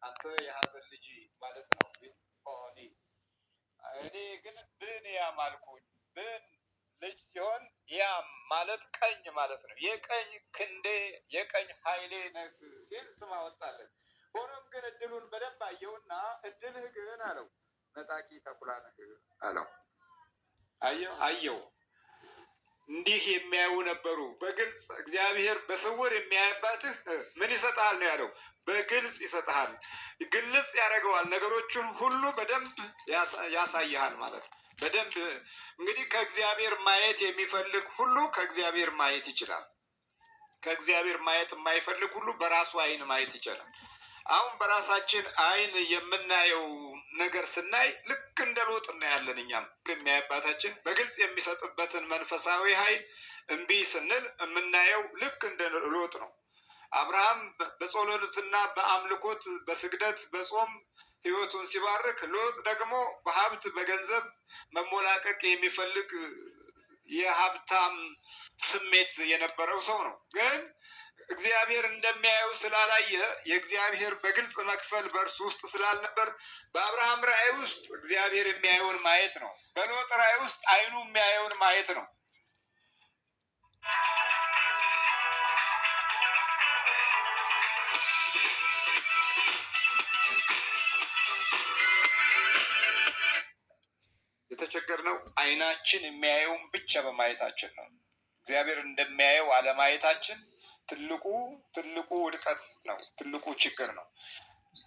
አንተ የሐዘን ልጅ ማለት ነው። ቢሆኒ እኔ ግን ብንያም አልኩኝ። ብን ልጅ ሲሆን ያም ማለት ቀኝ ማለት ነው። የቀኝ ክንዴ የቀኝ ኃይሌ ነህ ሲል ስም አወጣለት። ሆኖም ግን እድሉን በደንብ አየውና እድልህ ግን አለው ነጣቂ ተኩላ ነህ አለው። አየው እንዲህ የሚያዩ ነበሩ። በግልጽ እግዚአብሔር በስውር የሚያይባትህ ምን ይሰጥሃል ነው ያለው። በግልጽ ይሰጥሃል፣ ግልጽ ያደርገዋል። ነገሮችን ሁሉ በደንብ ያሳይሃል ማለት ነው። በደንብ እንግዲህ ከእግዚአብሔር ማየት የሚፈልግ ሁሉ ከእግዚአብሔር ማየት ይችላል። ከእግዚአብሔር ማየት የማይፈልግ ሁሉ በራሱ አይን ማየት ይችላል። አሁን በራሳችን አይን የምናየው ነገር ስናይ ልክ እንደ ሎጥ እናያለን። እኛም የሚያይባታችን በግልጽ የሚሰጥበትን መንፈሳዊ ኃይል እምቢ ስንል የምናየው ልክ እንደ ሎጥ ነው። አብርሃም በጸሎትና በአምልኮት በስግደት በጾም ሕይወቱን ሲባርክ፣ ሎጥ ደግሞ በሀብት በገንዘብ መሞላቀቅ የሚፈልግ የሀብታም ስሜት የነበረው ሰው ነው። ግን እግዚአብሔር እንደሚያየው ስላላየ የእግዚአብሔር በግልጽ መክፈል በእርሱ ውስጥ ስላልነበር በአብርሃም ራእይ ውስጥ እግዚአብሔር የሚያየውን ማየት ነው። በሎጥ ራእይ ውስጥ አይኑ የሚያየውን ማየት ነው። የተቸገርነው አይናችን የሚያየውን ብቻ በማየታችን ነው። እግዚአብሔር እንደሚያየው አለማየታችን ትልቁ ውድቀት ነው። ትልቁ ችግር ነው።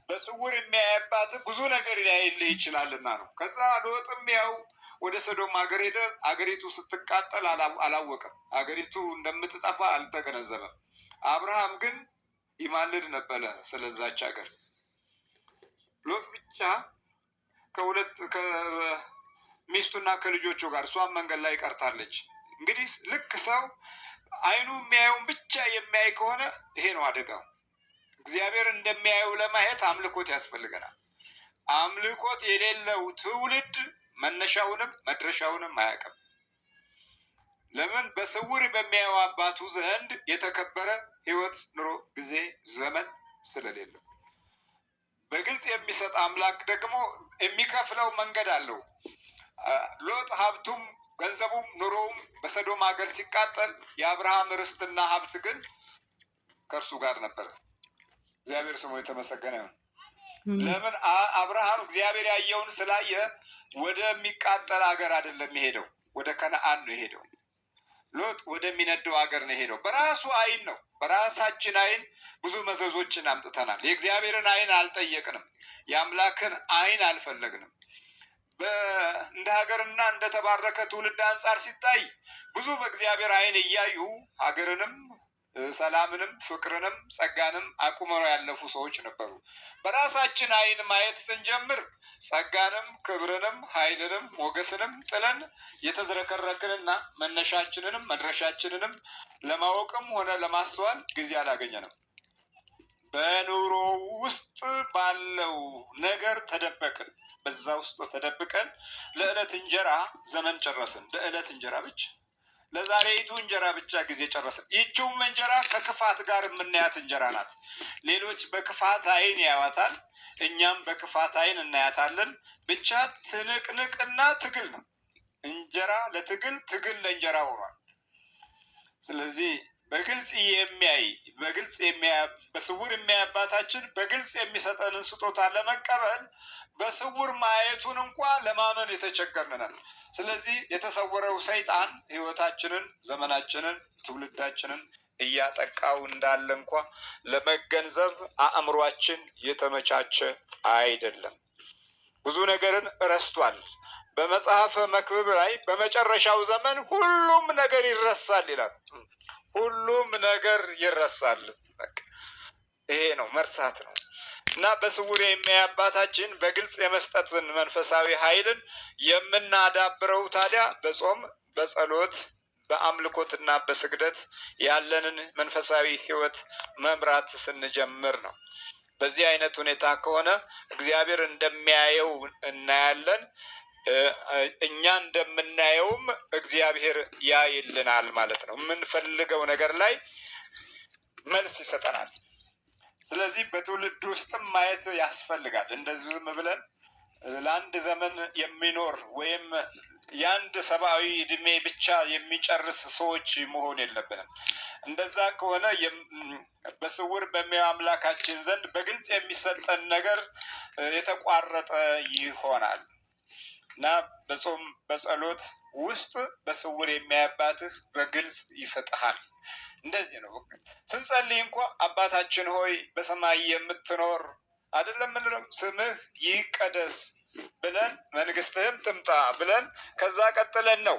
በስውር የሚያይባት ብዙ ነገር ሊያይልህ ይችላልና ነው። ከዛ ሎጥም ያው ወደ ሰዶም ሀገር ሄደ። አገሪቱ ስትቃጠል አላወቀም። አገሪቱ እንደምትጠፋ አልተገነዘበም። አብርሃም ግን ይማልድ ነበረ ስለዛች ሀገር። ሎጥ ብቻ ከሚስቱና ከልጆቹ ጋር እሷን መንገድ ላይ ቀርታለች። እንግዲህ ልክ ሰው አይኑ የሚያየውን ብቻ የሚያይ ከሆነ ይሄ ነው አደጋው። እግዚአብሔር እንደሚያየው ለማየት አምልኮት ያስፈልገናል። አምልኮት የሌለው ትውልድ መነሻውንም መድረሻውንም አያውቅም። ለምን? በስውር በሚያየው አባቱ ዘንድ የተከበረ ሕይወት፣ ኑሮ፣ ጊዜ፣ ዘመን ስለሌለው። በግልጽ የሚሰጥ አምላክ ደግሞ የሚከፍለው መንገድ አለው። ሎጥ ሀብቱም ገንዘቡም ኑሮውም በሰዶም ሀገር ሲቃጠል የአብርሃም ርስትና ሀብት ግን ከእርሱ ጋር ነበረ። እግዚአብሔር ስሙ የተመሰገነ ይሁን። ለምን? አብርሃም እግዚአብሔር ያየውን ስላየ ወደሚቃጠል ሀገር አይደለም የሄደው፣ ወደ ከነአን ነው የሄደው። ሎጥ ወደሚነደው ሀገር ነው የሄደው። በራሱ አይን ነው። በራሳችን አይን ብዙ መዘዞችን አምጥተናል። የእግዚአብሔርን አይን አልጠየቅንም። የአምላክን አይን አልፈለግንም። እንደ ሀገርና እንደ ተባረከ ትውልድ አንጻር ሲታይ ብዙ በእግዚአብሔር አይን እያዩ ሀገርንም ሰላምንም ፍቅርንም ጸጋንም አቁመው ያለፉ ሰዎች ነበሩ። በራሳችን አይን ማየት ስንጀምር ጸጋንም ክብርንም ኃይልንም ሞገስንም ጥለን የተዝረከረክንና መነሻችንንም መድረሻችንንም ለማወቅም ሆነ ለማስተዋል ጊዜ አላገኘንም። በኑሮ ውስጥ ባለው ነገር ተደበቅን። በዛ ውስጥ ተደብቀን ለዕለት እንጀራ ዘመን ጨረስን። ለዕለት እንጀራ ብቻ ለዛሬይቱ እንጀራ ብቻ ጊዜ ጨረስን። ይህችውም እንጀራ ከክፋት ጋር የምናያት እንጀራ ናት። ሌሎች በክፋት አይን ያዋታል፣ እኛም በክፋት አይን እናያታለን። ብቻ ትንቅንቅና ትግል ነው። እንጀራ ለትግል፣ ትግል ለእንጀራ ሆኗል። ስለዚህ በግልጽ የሚያይ በስውር የሚያይ አባታችን በግልጽ የሚሰጠንን ስጦታ ለመቀበል በስውር ማየቱን እንኳ ለማመን የተቸገርነን። ስለዚህ የተሰወረው ሰይጣን ሕይወታችንን፣ ዘመናችንን፣ ትውልዳችንን እያጠቃው እንዳለ እንኳ ለመገንዘብ አእምሯችን የተመቻቸ አይደለም። ብዙ ነገርን ረስቷል። በመጽሐፈ መክብብ ላይ በመጨረሻው ዘመን ሁሉም ነገር ይረሳል ይላል። ሁሉም ነገር ይረሳል። ይሄ ነው መርሳት ነው። እና በስውር የሚያይ አባታችን በግልጽ የመስጠትን መንፈሳዊ ኃይልን የምናዳብረው ታዲያ በጾም በጸሎት በአምልኮትና በስግደት ያለንን መንፈሳዊ ሕይወት መምራት ስንጀምር ነው። በዚህ አይነት ሁኔታ ከሆነ እግዚአብሔር እንደሚያየው እናያለን። እኛ እንደምናየውም እግዚአብሔር ያይልናል ማለት ነው። የምንፈልገው ነገር ላይ መልስ ይሰጠናል። ስለዚህ በትውልድ ውስጥም ማየት ያስፈልጋል። እንደዚህ ዝም ብለን ለአንድ ዘመን የሚኖር ወይም የአንድ ሰብአዊ እድሜ ብቻ የሚጨርስ ሰዎች መሆን የለብንም። እንደዛ ከሆነ በስውር በሚያየው አምላካችን ዘንድ በግልጽ የሚሰጠን ነገር የተቋረጠ ይሆናል እና በጾም በጸሎት ውስጥ በስውር የሚያባትህ በግልጽ ይሰጥሃል። እንደዚህ ነው ስንጸልይ እንኳ አባታችን ሆይ በሰማይ የምትኖር አይደለም ምንለው፣ ስምህ ይቀደስ ብለን መንግስትህም ትምጣ ብለን ከዛ ቀጥለን ነው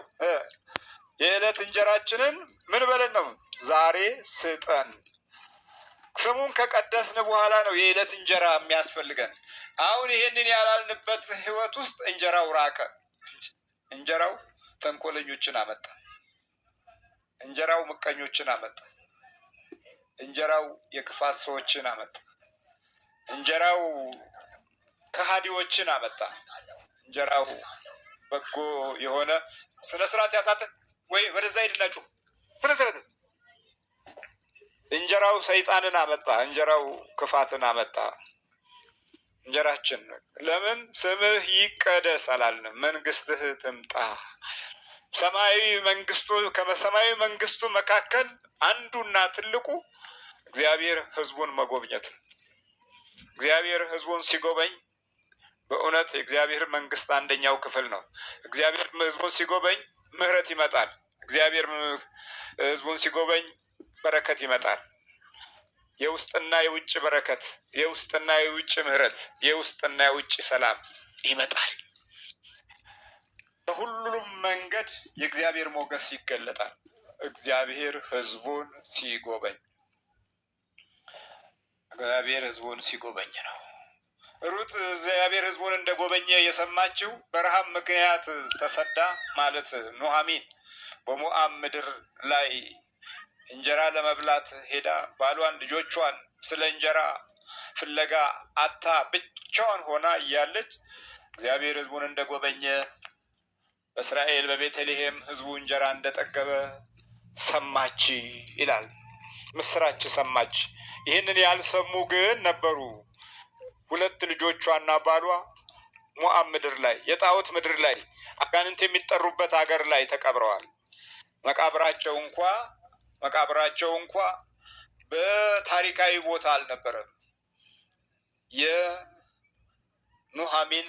የዕለት እንጀራችንን ምን በለን ነው ዛሬ ስጠን። ስሙን ከቀደስን በኋላ ነው የዕለት እንጀራ የሚያስፈልገን። አሁን ይሄንን ያላልንበት ህይወት ውስጥ እንጀራው ራቀ። እንጀራው ተንኮለኞችን አመጣ። እንጀራው ምቀኞችን አመጣ። እንጀራው የክፋት ሰዎችን አመጣ። እንጀራው ከሃዲዎችን አመጣ። እንጀራው በጎ የሆነ ስነ ስርዓት ያሳተ ወይ ወደዛ ሄድናችሁ ስነ ስርዓት እንጀራው ሰይጣንን አመጣ። እንጀራው ክፋትን አመጣ። እንጀራችን ለምን ስምህ ይቀደስ አላልንም? መንግስትህ ትምጣ። ሰማያዊ መንግስቱ ከሰማያዊ መንግስቱ መካከል አንዱና ትልቁ እግዚአብሔር ህዝቡን መጎብኘት ነው። እግዚአብሔር ህዝቡን ሲጎበኝ በእውነት የእግዚአብሔር መንግስት አንደኛው ክፍል ነው። እግዚአብሔር ህዝቡን ሲጎበኝ ምህረት ይመጣል። እግዚአብሔር ህዝቡን ሲጎበኝ በረከት ይመጣል። የውስጥና የውጭ በረከት፣ የውስጥና የውጭ ምህረት፣ የውስጥና የውጭ ሰላም ይመጣል። በሁሉም መንገድ የእግዚአብሔር ሞገስ ይገለጣል። እግዚአብሔር ህዝቡን ሲጎበኝ፣ እግዚአብሔር ህዝቡን ሲጎበኝ ነው። ሩት እግዚአብሔር ህዝቡን እንደጎበኘ የሰማችው በረሃብ ምክንያት ተሰዳ ማለት ኑኃሚን በሞዓብ ምድር ላይ እንጀራ ለመብላት ሄዳ ባሏን ልጆቿን ስለ እንጀራ ፍለጋ አታ ብቻዋን ሆና እያለች እግዚአብሔር ህዝቡን እንደጎበኘ በእስራኤል በቤተልሔም ህዝቡ እንጀራ እንደጠገበ ሰማች ይላል። ምስራች ሰማች። ይህንን ያልሰሙ ግን ነበሩ። ሁለት ልጆቿና ባሏ ሞዓብ ምድር ላይ የጣዖት ምድር ላይ አጋንንት የሚጠሩበት ሀገር ላይ ተቀብረዋል። መቃብራቸው እንኳ በታሪካዊ ቦታ አልነበረም። የኑኃሚን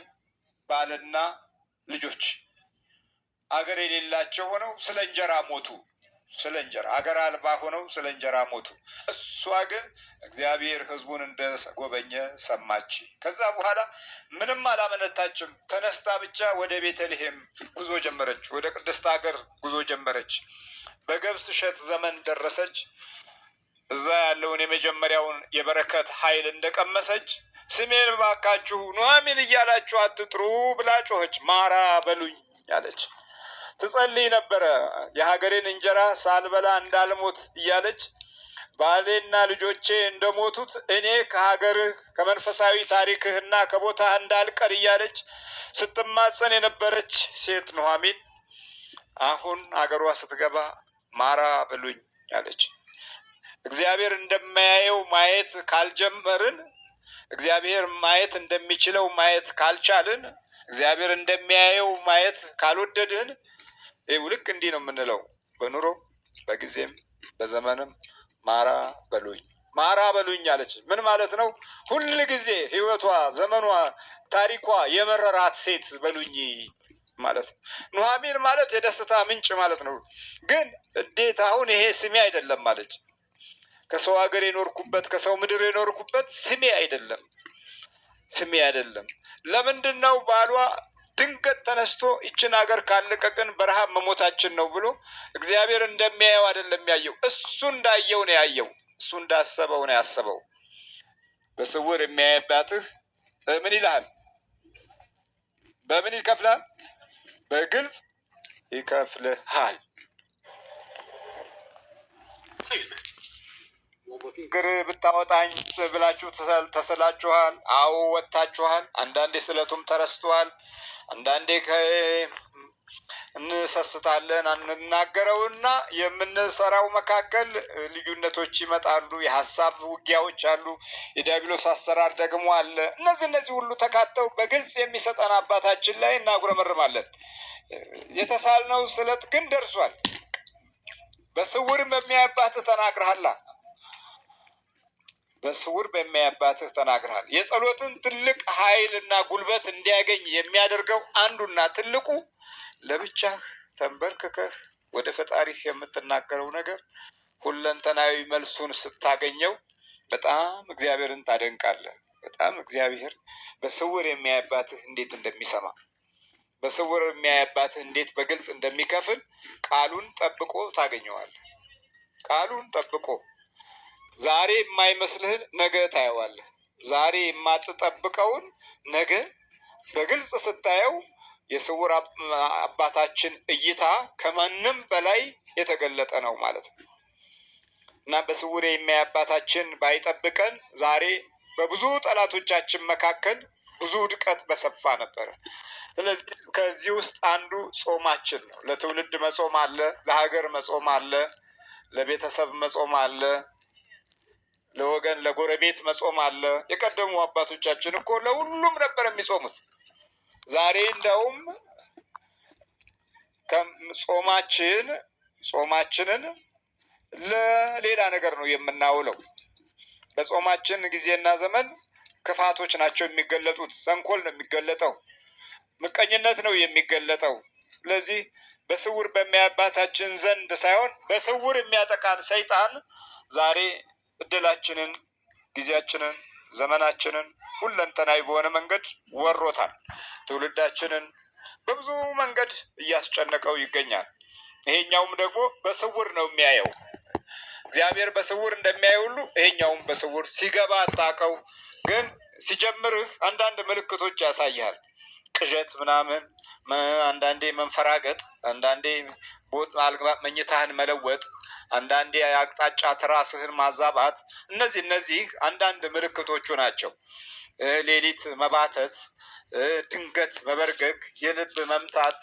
ባልና ልጆች አገር የሌላቸው ሆነው ስለ እንጀራ ሞቱ። ስለ እንጀራ አገር አልባ ሆነው ስለ እንጀራ ሞቱ። እሷ ግን እግዚአብሔር ህዝቡን እንደጎበኘ ሰማች። ከዛ በኋላ ምንም አላመነታችም። ተነስታ ብቻ ወደ ቤተልሔም ጉዞ ጀመረች። ወደ ቅድስት ሀገር ጉዞ ጀመረች። በገብስ እሸት ዘመን ደረሰች። እዛ ያለውን የመጀመሪያውን የበረከት ኃይል እንደቀመሰች ስሜን ባካችሁ ኑኃሚን እያላችሁ አትጥሩ ብላ ጮኸች። ማራ በሉኝ አለች። ትጸልይ ነበረ። የሀገሬን እንጀራ ሳልበላ እንዳልሞት እያለች ባሌና ልጆቼ እንደሞቱት እኔ ከሀገርህ ከመንፈሳዊ ታሪክህና ከቦታህ እንዳልቀር እያለች ስትማጸን የነበረች ሴት ኑኃሚን አሁን አገሯ ስትገባ ማራ በሉኝ አለች። እግዚአብሔር እንደማያየው ማየት ካልጀመርን፣ እግዚአብሔር ማየት እንደሚችለው ማየት ካልቻልን፣ እግዚአብሔር እንደሚያየው ማየት ካልወደድን ልክ እንዲህ ነው የምንለው። በኑሮ በጊዜም በዘመንም ማራ በሉኝ ማራ በሉኝ አለች። ምን ማለት ነው? ሁል ጊዜ ህይወቷ፣ ዘመኗ፣ ታሪኳ የመረራት ሴት በሉኝ ማለት ነው። ኑኃሚን ማለት የደስታ ምንጭ ማለት ነው። ግን እንዴት አሁን ይሄ ስሜ አይደለም አለች። ከሰው ሀገር የኖርኩበት ከሰው ምድር የኖርኩበት ስሜ አይደለም፣ ስሜ አይደለም። ለምንድን ነው ባሏ ድንገት ተነስቶ ይችን ሀገር ካለቀቅን በረሃብ መሞታችን ነው ብሎ እግዚአብሔር እንደሚያየው አይደለም ያየው። እሱ እንዳየው ነው ያየው። እሱ እንዳሰበው ነው ያሰበው። በስውር የሚያየባትህ ምን ይልሃል? በምን ይከፍልሃል? በግልጽ ይከፍልሃል። ግር ብታወጣኝ ብላችሁ ተስላችኋል። አዎ ወጥታችኋል። አንዳንዴ ስለቱም ተረስቷል። አንዳንዴ እንሰስታለን አንናገረውና የምንሰራው መካከል ልዩነቶች ይመጣሉ። የሀሳብ ውጊያዎች አሉ። የዲያብሎስ አሰራር ደግሞ አለ። እነዚህ ሁሉ ተካተው በግልጽ የሚሰጠን አባታችን ላይ እናጉረመርማለን። የተሳልነው ስለት ግን ደርሷል። በስውር በሚያይ አባትህ ተናግረሃል። በስውር በሚያይ አባትህ ተናግረሃል። የጸሎትን ትልቅ ኃይልና ጉልበት እንዲያገኝ የሚያደርገው አንዱና ትልቁ ለብቻህ ተንበርክከህ ወደ ፈጣሪህ የምትናገረው ነገር ሁለንተናዊ መልሱን ስታገኘው በጣም እግዚአብሔርን ታደንቃለህ። በጣም እግዚአብሔር በስውር የሚያይ አባትህ እንዴት እንደሚሰማ፣ በስውር የሚያይ አባትህ እንዴት በግልጽ እንደሚከፍል ቃሉን ጠብቆ ታገኘዋለህ። ቃሉን ጠብቆ ዛሬ የማይመስልህን ነገ ታየዋለህ። ዛሬ የማትጠብቀውን ነገ በግልጽ ስታየው የስውር አባታችን እይታ ከማንም በላይ የተገለጠ ነው ማለት ነው እና በስውር የሚያይ አባታችን ባይጠብቀን ዛሬ በብዙ ጠላቶቻችን መካከል ብዙ ውድቀት በሰፋ ነበረ። ስለዚህ ከዚህ ውስጥ አንዱ ጾማችን ነው። ለትውልድ መጾም አለ፣ ለሀገር መጾም አለ፣ ለቤተሰብ መጾም አለ፣ ለወገን ለጎረቤት መጾም አለ። የቀደሙ አባቶቻችን እኮ ለሁሉም ነበር የሚጾሙት። ዛሬ እንደውም ጾማችንን ለሌላ ነገር ነው የምናውለው። በጾማችን ጊዜና ዘመን ክፋቶች ናቸው የሚገለጡት። ተንኮል ነው የሚገለጠው። ምቀኝነት ነው የሚገለጠው። ስለዚህ በስውር በሚያይ አባታችን ዘንድ ሳይሆን በስውር የሚያጠቃን ሰይጣን ዛሬ እድላችንን፣ ጊዜያችንን፣ ዘመናችንን ሁለንተናዊ በሆነ መንገድ ወሮታል። ትውልዳችንን በብዙ መንገድ እያስጨነቀው ይገኛል። ይሄኛውም ደግሞ በስውር ነው የሚያየው። እግዚአብሔር በስውር እንደሚያይ ሁሉ ይሄኛውም በስውር ሲገባ አታውቀው፣ ግን ሲጀምርህ አንዳንድ ምልክቶች ያሳያል። ቅዠት ምናምን፣ አንዳንዴ መንፈራገጥ፣ አንዳንዴ መኝታህን መለወጥ፣ አንዳንዴ አቅጣጫ ትራስህን ማዛባት፣ እነዚህ አንዳንድ ምልክቶቹ ናቸው። ሌሊት መባተት፣ ድንገት መበርገግ፣ የልብ መምታት